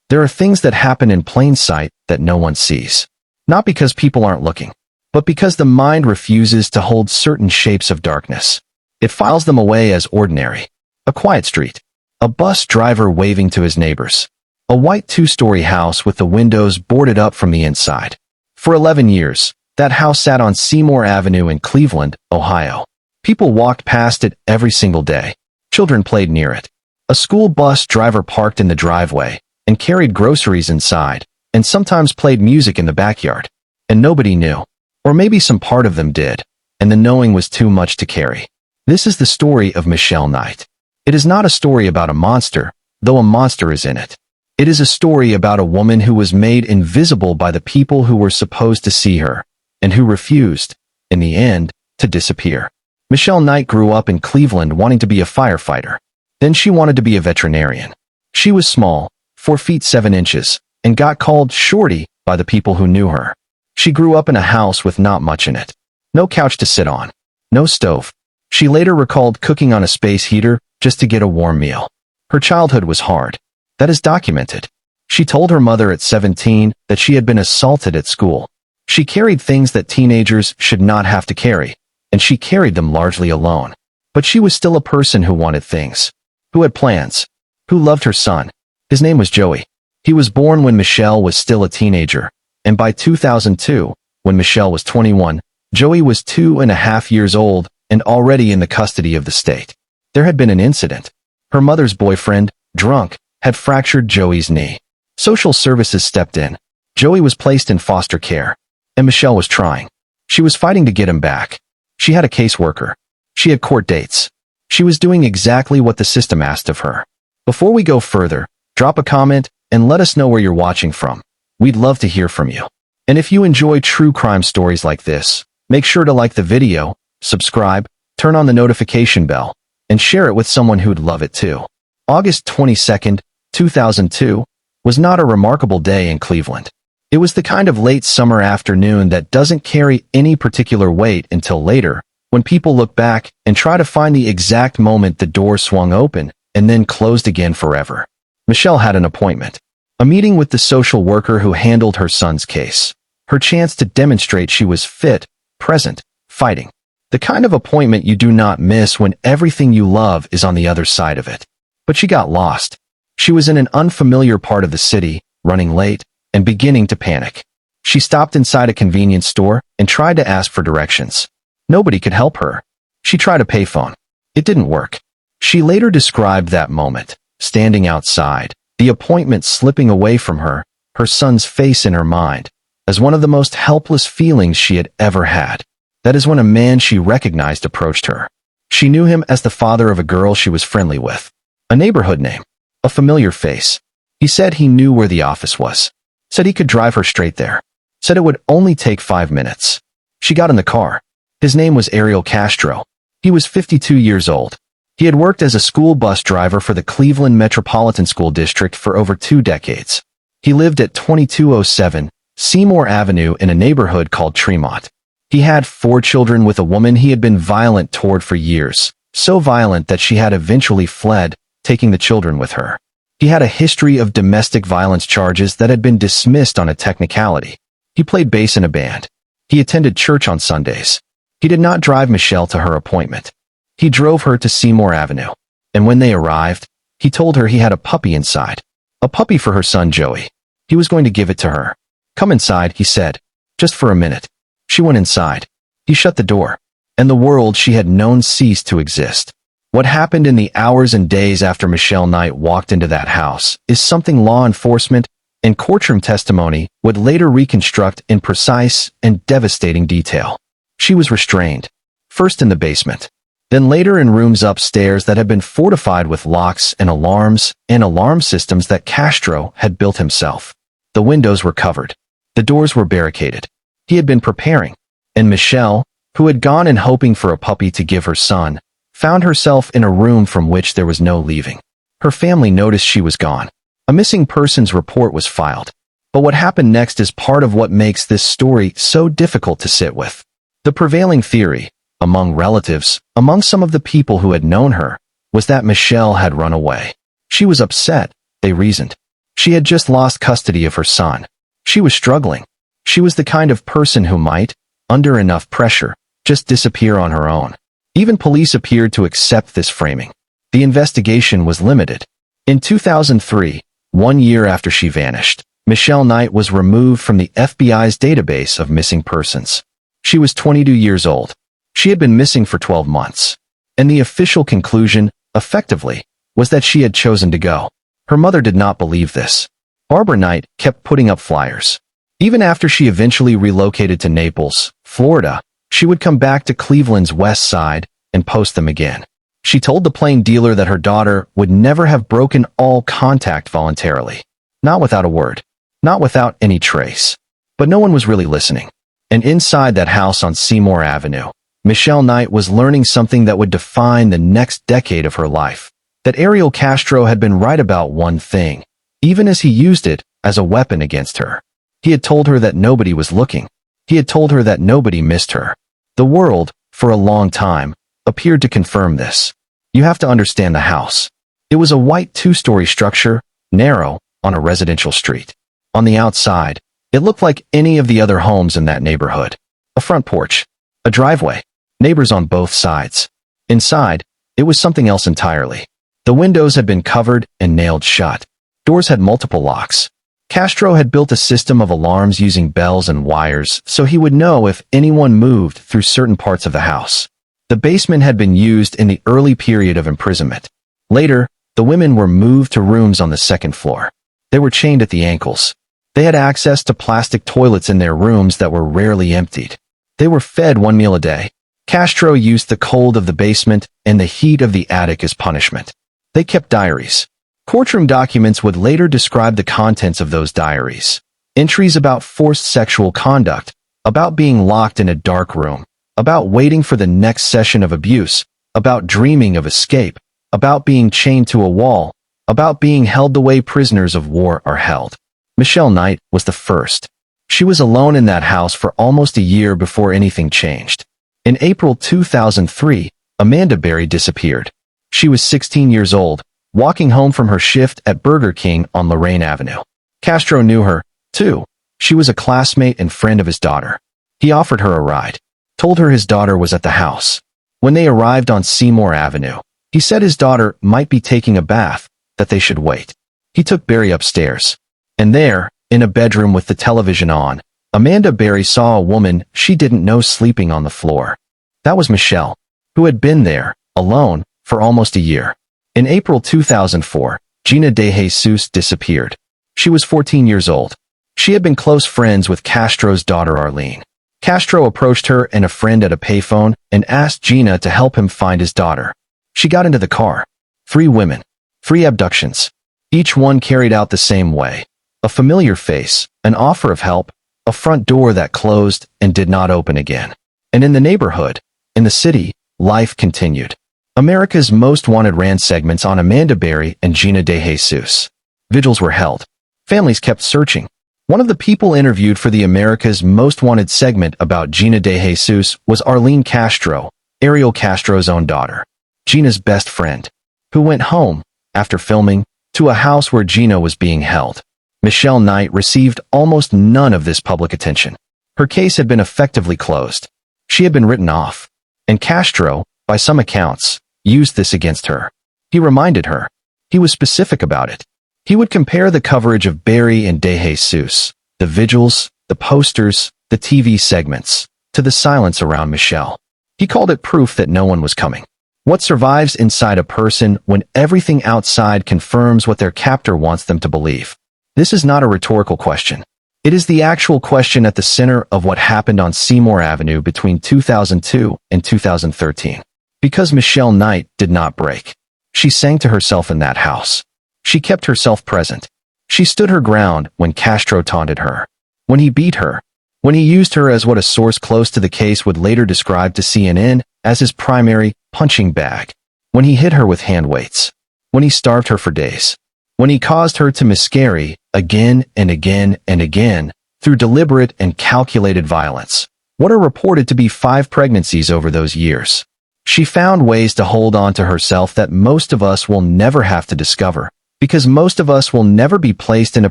There are things that happen in plain sight that no one sees. Not because people aren't looking, but because the mind refuses to hold certain shapes of darkness. It files them away as ordinary. A quiet street. A bus driver waving to his neighbors. A white two-story house with the windows boarded up from the inside. For 11 years, that house sat on Seymour Avenue in Cleveland, Ohio. People walked past it every single day. Children played near it. A school bus driver parked in the driveway and carried groceries inside, and sometimes played music in the backyard. And nobody knew. Or maybe some part of them did, and the knowing was too much to carry. This is the story of Michelle Knight. It is not a story about a monster, though a monster is in it. It is a story about a woman who was made invisible by the people who were supposed to see her, and who refused, in the end, to disappear. Michelle Knight grew up in Cleveland wanting to be a firefighter. Then she wanted to be a veterinarian. She was small, 4 feet 7 inches, and got called Shorty by the people who knew her. She grew up in a house with not much in it. No couch to sit on. No stove. She later recalled cooking on a space heater just to get a warm meal. Her childhood was hard. That is documented. She told her mother at 17 that she had been assaulted at school. She carried things that teenagers should not have to carry, and she carried them largely alone. But she was still a person who wanted things, who had plans, who loved her son. His name was Joey. He was born when Michelle was still a teenager, and by 2002, when Michelle was 21, Joey was 2.5 years old and already in the custody of the state. There had been an incident. Her mother's boyfriend, drunk, had fractured Joey's knee. Social services stepped in. Joey was placed in foster care, and Michelle was trying. She was fighting to get him back. She had a caseworker. She had court dates. She was doing exactly what the system asked of her. Before we go further, drop a comment and let us know where you're watching from. We'd love to hear from you. And if you enjoy true crime stories like this, make sure to like the video, subscribe, turn on the notification bell, and share it with someone who'd love it too. August 22nd, 2002, was not a remarkable day in Cleveland. It was the kind of late summer afternoon that doesn't carry any particular weight until later, when people look back and try to find the exact moment the door swung open and then closed again forever. Michelle had an appointment. A meeting with the social worker who handled her son's case. Her chance to demonstrate she was fit, present, fighting. The kind of appointment you do not miss when everything you love is on the other side of it. But she got lost. She was in an unfamiliar part of the city, running late, and beginning to panic. She stopped inside a convenience store and tried to ask for directions. Nobody could help her. She tried a payphone. It didn't work. She later described that moment, standing outside, the appointment slipping away from her, her son's face in her mind, as one of the most helpless feelings she had ever had. That is when a man she recognized approached her. She knew him as the father of a girl she was friendly with. A neighborhood name. A familiar face. He said he knew where the office was. Said he could drive her straight there. Said it would only take 5 minutes. She got in the car. His name was Ariel Castro. He was 52 years old. He had worked as a school bus driver for the Cleveland Metropolitan School District for over 2 decades. He lived at 2207 Seymour Avenue in a neighborhood called Tremont. He had 4 children with a woman he had been violent toward for years, so violent that she had eventually fled, taking the children with her. He had a history of domestic violence charges that had been dismissed on a technicality. He played bass in a band. He attended church on Sundays. He did not drive Michelle to her appointment. He drove her to Seymour Avenue, and when they arrived, he told her he had a puppy inside. A puppy for her son Joey. He was going to give it to her. "Come inside," he said. "Just for a minute." She went inside. He shut the door, and the world she had known ceased to exist. What happened in the hours and days after Michelle Knight walked into that house is something law enforcement and courtroom testimony would later reconstruct in precise and devastating detail. She was restrained, first in the basement, then later in rooms upstairs that had been fortified with locks and alarm systems that Castro had built himself. The windows were covered. The doors were barricaded. He had been preparing, and Michelle, who had gone in hoping for a puppy to give her son, found herself in a room from which there was no leaving. Her family noticed she was gone. A missing persons report was filed. But what happened next is part of what makes this story so difficult to sit with. The prevailing theory, among relatives, among some of the people who had known her, was that Michelle had run away. She was upset, they reasoned. She had just lost custody of her son. She was struggling. She was the kind of person who might, under enough pressure, just disappear on her own. Even police appeared to accept this framing. The investigation was limited. In 2003, 1 year after she vanished, Michelle Knight was removed from the FBI's database of missing persons. She was 22 years old. She had been missing for 12 months. And the official conclusion, effectively, was that she had chosen to go. Her mother did not believe this. Barbara Knight kept putting up flyers. Even after she eventually relocated to Naples, Florida, she would come back to Cleveland's west side and post them again. She told the plain dealer that her daughter would never have broken all contact voluntarily. Not without a word. Not without any trace. But no one was really listening. And inside that house on Seymour Avenue, Michelle Knight was learning something that would define the next decade of her life. That Ariel Castro had been right about one thing, even as he used it as a weapon against her. He had told her that nobody was looking. He had told her that nobody missed her. The world, for a long time, appeared to confirm this. You have to understand the house. It was a white two-story structure, narrow, on a residential street. On the outside, it looked like any of the other homes in that neighborhood. A front porch, a driveway, neighbors on both sides. Inside, it was something else entirely. The windows had been covered and nailed shut. Doors had multiple locks. Castro had built a system of alarms using bells and wires so he would know if anyone moved through certain parts of the house. The basement had been used in the early period of imprisonment. Later, the women were moved to rooms on the second floor. They were chained at the ankles. They had access to plastic toilets in their rooms that were rarely emptied. They were fed one meal a day. Castro used the cold of the basement and the heat of the attic as punishment. They kept diaries. Courtroom documents would later describe the contents of those diaries. Entries about forced sexual conduct, about being locked in a dark room, about waiting for the next session of abuse, about dreaming of escape, about being chained to a wall, about being held the way prisoners of war are held. Michelle Knight was the first. She was alone in that house for almost a year before anything changed. In April 2003, Amanda Berry disappeared. She was 16 years old, walking home from her shift at Burger King on Lorraine Avenue. Castro knew her, too. She was a classmate and friend of his daughter. He offered her a ride, told her his daughter was at the house. When they arrived on Seymour Avenue, he said his daughter might be taking a bath, that they should wait. He took Berry upstairs. And there, in a bedroom with the television on, Amanda Berry saw a woman she didn't know sleeping on the floor. That was Michelle, who had been there, alone, for almost a year. In April 2004, Gina DeJesus disappeared. She was 14 years old. She had been close friends with Castro's daughter Arlene. Castro approached her and a friend at a payphone and asked Gina to help him find his daughter. She got into the car. 3 women. 3 abductions. Each one carried out the same way. A familiar face, an offer of help, a front door that closed and did not open again. And in the neighborhood, in the city, life continued. America's Most Wanted ran segments on Amanda Berry and Gina DeJesus. Vigils were held. Families kept searching. One of the people interviewed for the America's Most Wanted segment about Gina DeJesus was Arlene Castro, Ariel Castro's own daughter, Gina's best friend, who went home, after filming, to a house where Gina was being held. Michelle Knight received almost none of this public attention. Her case had been effectively closed. She had been written off. And Castro, by some accounts, used this against her. He reminded her. He was specific about it. He would compare the coverage of Berry and DeJesus, the vigils, the posters, the TV segments, to the silence around Michelle. He called it proof that no one was coming. What survives inside a person when everything outside confirms what their captor wants them to believe? This is not a rhetorical question. It is the actual question at the center of what happened on Seymour Avenue between 2002 and 2013. Because Michelle Knight did not break. She sang to herself in that house. She kept herself present. She stood her ground when Castro taunted her. When he beat her. When he used her as what a source close to the case would later describe to CNN as his primary punching bag. When he hit her with hand weights. When he starved her for days. When he caused her to miscarry again and again and again through deliberate and calculated violence. What are reported to be 5 pregnancies over those years. She found ways to hold on to herself that most of us will never have to discover. Because most of us will never be placed in a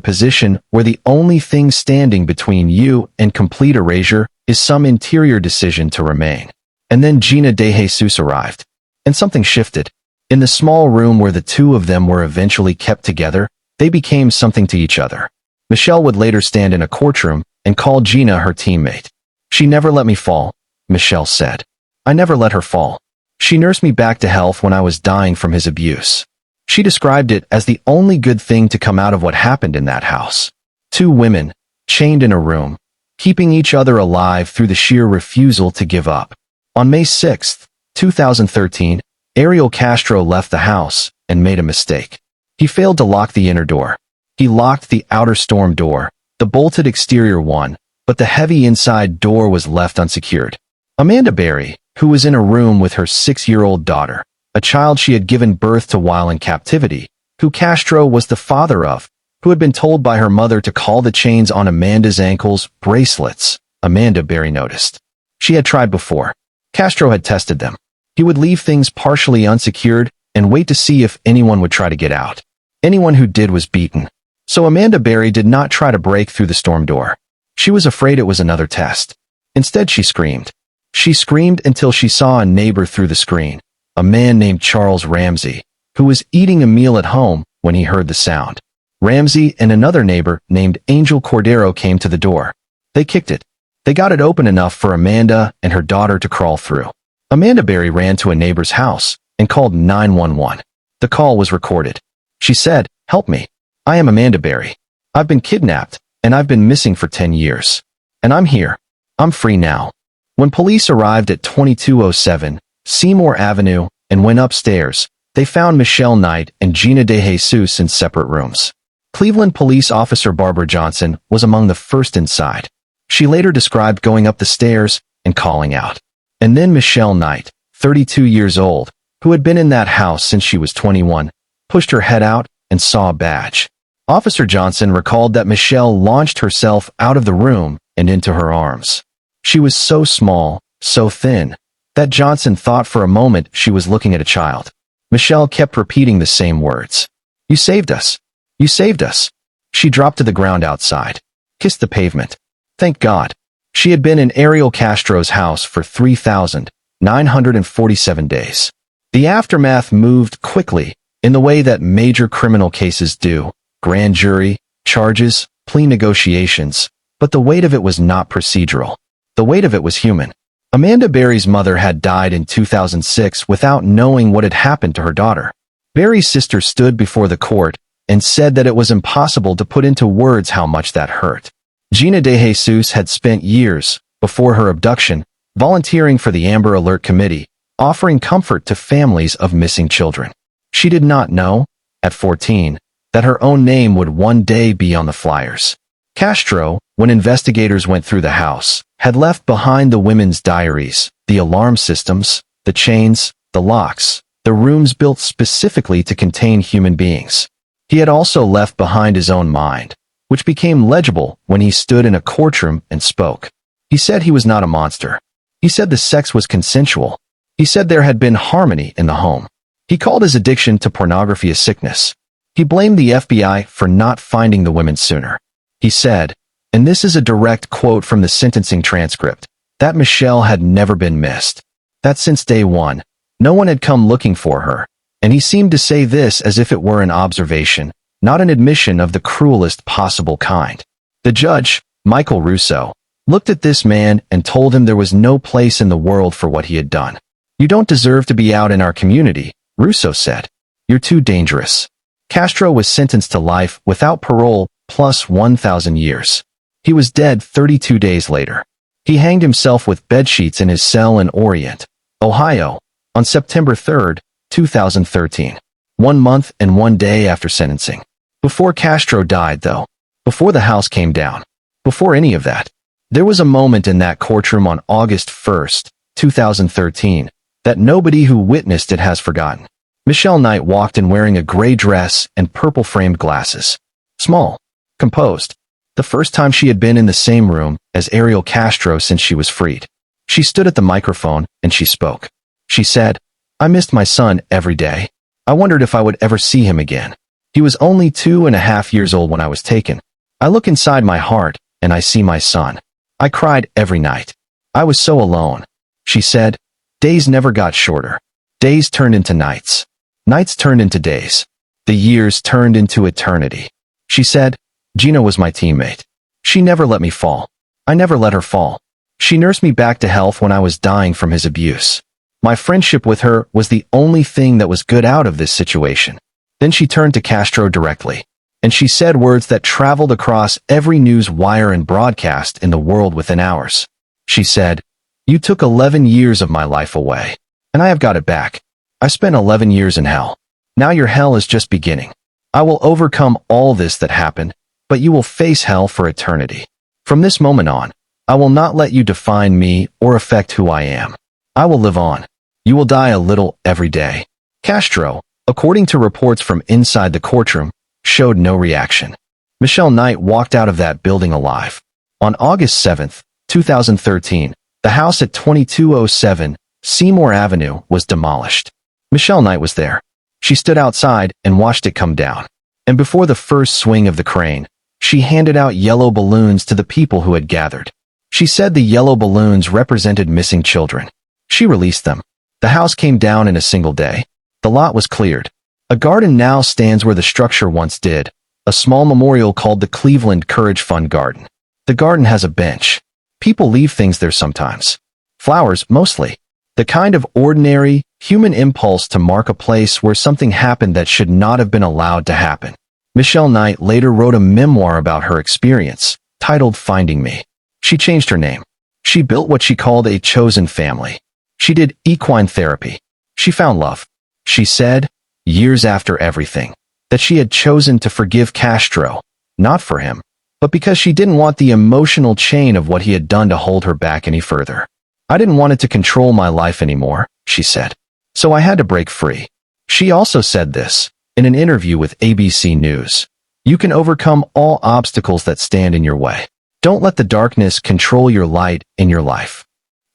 position where the only thing standing between you and complete erasure is some interior decision to remain. And then Gina DeJesus arrived. And something shifted. In the small room where the two of them were eventually kept together, they became something to each other. Michelle would later stand in a courtroom and call Gina her teammate. "She never let me fall," Michelle said. "I never let her fall. She nursed me back to health when I was dying from his abuse." She described it as the only good thing to come out of what happened in that house. Two women, chained in a room, keeping each other alive through the sheer refusal to give up. On May 6, 2013, Ariel Castro left the house and made a mistake. He failed to lock the inner door. He locked the outer storm door, the bolted exterior one, but the heavy inside door was left unsecured. Amanda Berry, who was in a room with her 6-year-old daughter, a child she had given birth to while in captivity, who Castro was the father of, who had been told by her mother to call the chains on Amanda's ankles bracelets, Amanda Berry noticed. She had tried before. Castro had tested them. He would leave things partially unsecured and wait to see if anyone would try to get out. Anyone who did was beaten. So Amanda Berry did not try to break through the storm door. She was afraid it was another test. Instead, she screamed. She screamed until she saw a neighbor through the screen, a man named Charles Ramsey, who was eating a meal at home when he heard the sound. Ramsey and another neighbor named Angel Cordero came to the door. They kicked it. They got it open enough for Amanda and her daughter to crawl through. Amanda Berry ran to a neighbor's house and called 911. The call was recorded. She said, "Help me. I am Amanda Berry. I've been kidnapped, and I've been missing for 10 years. And I'm here. I'm free now." When police arrived at 2207 Seymour Avenue and went upstairs, they found Michelle Knight and Gina DeJesus in separate rooms. Cleveland police officer Barbara Johnson was among the first inside. She later described going up the stairs and calling out. And then Michelle Knight, 32 years old, who had been in that house since she was 21, pushed her head out and saw a badge. Officer Johnson recalled that Michelle launched herself out of the room and into her arms. She was so small, so thin, that Johnson thought for a moment she was looking at a child. Michelle kept repeating the same words. "You saved us. You saved us." She dropped to the ground outside, kissed the pavement. Thank God. She had been in Ariel Castro's house for 3,947 days. The aftermath moved quickly, in the way that major criminal cases do: grand jury, charges, plea negotiations. But the weight of it was not procedural. The weight of it was human. Amanda Berry's mother had died in 2006 without knowing what had happened to her daughter. Berry's sister stood before the court and said that it was impossible to put into words how much that hurt. Gina DeJesus had spent years, before her abduction, volunteering for the Amber Alert Committee, offering comfort to families of missing children. She did not know, at 14, that her own name would one day be on the flyers. Castro, when investigators went through the house, had left behind the women's diaries, the alarm systems, the chains, the locks, the rooms built specifically to contain human beings. He had also left behind his own mind, which became legible when he stood in a courtroom and spoke. He said he was not a monster. He said the sex was consensual. He said there had been harmony in the home. He called his addiction to pornography a sickness. He blamed the FBI for not finding the women sooner. He said, and this is a direct quote from the sentencing transcript, that Michelle had never been missed. That since day one, no one had come looking for her, and he seemed to say this as if it were an observation, not an admission of the cruelest possible kind. The judge, Michael Russo, looked at this man and told him there was no place in the world for what he had done. "You don't deserve to be out in our community," Russo said. "You're too dangerous." Castro was sentenced to life without parole plus 1,000 years. He was dead 32 days later. He hanged himself with bedsheets in his cell in Orient, Ohio, on September 3, 2013, 1 month and 1 day after sentencing. Before Castro died, though, before the house came down, before any of that, there was a moment in that courtroom on August 1, 2013, that nobody who witnessed it has forgotten. Michelle Knight walked in wearing a gray dress and purple-framed glasses. Small, composed. The first time she had been in the same room as Ariel Castro since she was freed. She stood at the microphone and she spoke. She said, "I missed my son every day. I wondered if I would ever see him again. He was only 2.5 years old when I was taken. I look inside my heart, and I see my son. I cried every night. I was so alone. She said, days never got shorter. Days turned into nights. Nights turned into days. The years turned into eternity. She said, Gina was my teammate. She never let me fall. I never let her fall. She nursed me back to health when I was dying from his abuse. My friendship with her was the only thing that was good out of this situation. Then she turned to Castro directly, and she said words that traveled across every news wire and broadcast in the world within hours. She said, you took 11 years of my life away, and I have got it back. I spent 11 years in hell. Now your hell is just beginning. I will overcome all this that happened, but you will face hell for eternity. From this moment on, I will not let you define me or affect who I am. I will live on. You will die a little every day. Castro, according to reports from inside the courtroom, showed no reaction. Michelle Knight walked out of that building alive. On August 7, 2013, the house at 2207 Seymour Avenue was demolished. Michelle Knight was there. She stood outside and watched it come down. And before the first swing of the crane, she handed out yellow balloons to the people who had gathered. She said the yellow balloons represented missing children. She released them. The house came down in a single day. The lot was cleared. A garden now stands where the structure once did, a small memorial called the Cleveland Courage Fund Garden. The garden has a bench. People leave things there sometimes. Flowers, mostly. The kind of ordinary, human impulse to mark a place where something happened that should not have been allowed to happen. Michelle Knight later wrote a memoir about her experience, titled Finding Me. She changed her name. She built what she called a chosen family. She did equine therapy. She found love. She said, years after everything, that she had chosen to forgive Castro, not for him, but because she didn't want the emotional chain of what he had done to hold her back any further. I didn't want it to control my life anymore, she said. So I had to break free. She also said this in an interview with ABC News. You can overcome all obstacles that stand in your way. Don't let the darkness control your light in your life.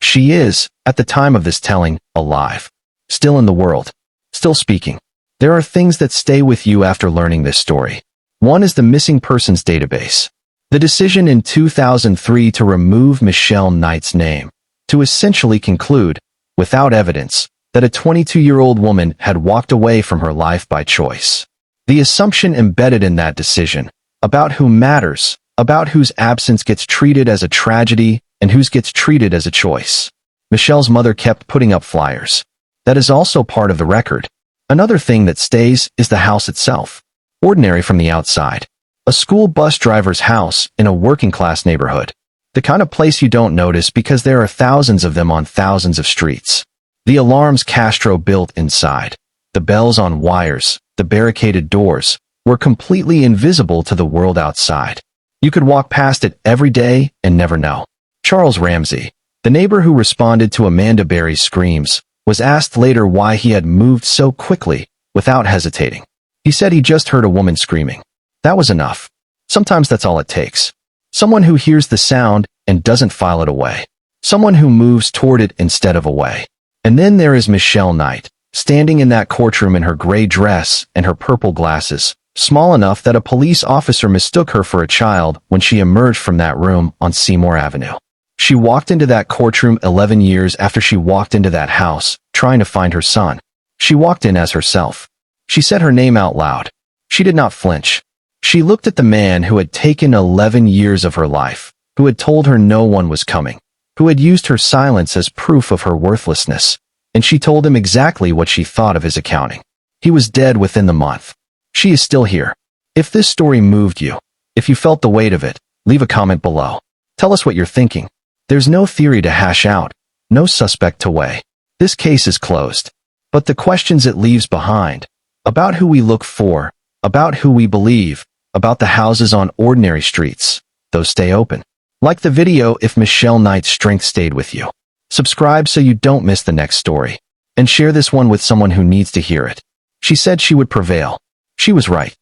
She is, at the time of this telling, alive. Still in the world. Still speaking. There are things that stay with you after learning this story. One is the missing persons database. The decision in 2003 to remove Michelle Knight's name, to essentially conclude, without evidence, that a 22-year-old woman had walked away from her life by choice. The assumption embedded in that decision, about who matters, about whose absence gets treated as a tragedy and whose gets treated as a choice. Michelle's mother kept putting up flyers. That is also part of the record. Another thing that stays is the house itself. Ordinary from the outside. A school bus driver's house in a working-class neighborhood. The kind of place you don't notice because there are thousands of them on thousands of streets. The alarms Castro built inside, the bells on wires, the barricaded doors, were completely invisible to the world outside. You could walk past it every day and never know. Charles Ramsey, the neighbor who responded to Amanda Berry's screams, was asked later why he had moved so quickly, without hesitating. He said he just heard a woman screaming. That was enough. Sometimes that's all it takes. Someone who hears the sound and doesn't file it away. Someone who moves toward it instead of away. And then there is Michelle Knight, standing in that courtroom in her gray dress and her purple glasses, small enough that a police officer mistook her for a child when she emerged from that room on Seymour Avenue. She walked into that courtroom 11 years after she walked into that house, trying to find her son. She walked in as herself. She said her name out loud. She did not flinch. She looked at the man who had taken 11 years of her life, who had told her no one was coming, who had used her silence as proof of her worthlessness, and she told him exactly what she thought of his accounting. He was dead within the month. She is still here. If this story moved you, if you felt the weight of it, leave a comment below. Tell us what you're thinking. There's no theory to hash out, no suspect to weigh. This case is closed. But the questions it leaves behind, about who we look for, about who we believe, about the houses on ordinary streets, those stay open. Like the video if Michelle Knight's strength stayed with you. Subscribe so you don't miss the next story. And share this one with someone who needs to hear it. She said she would prevail. She was right.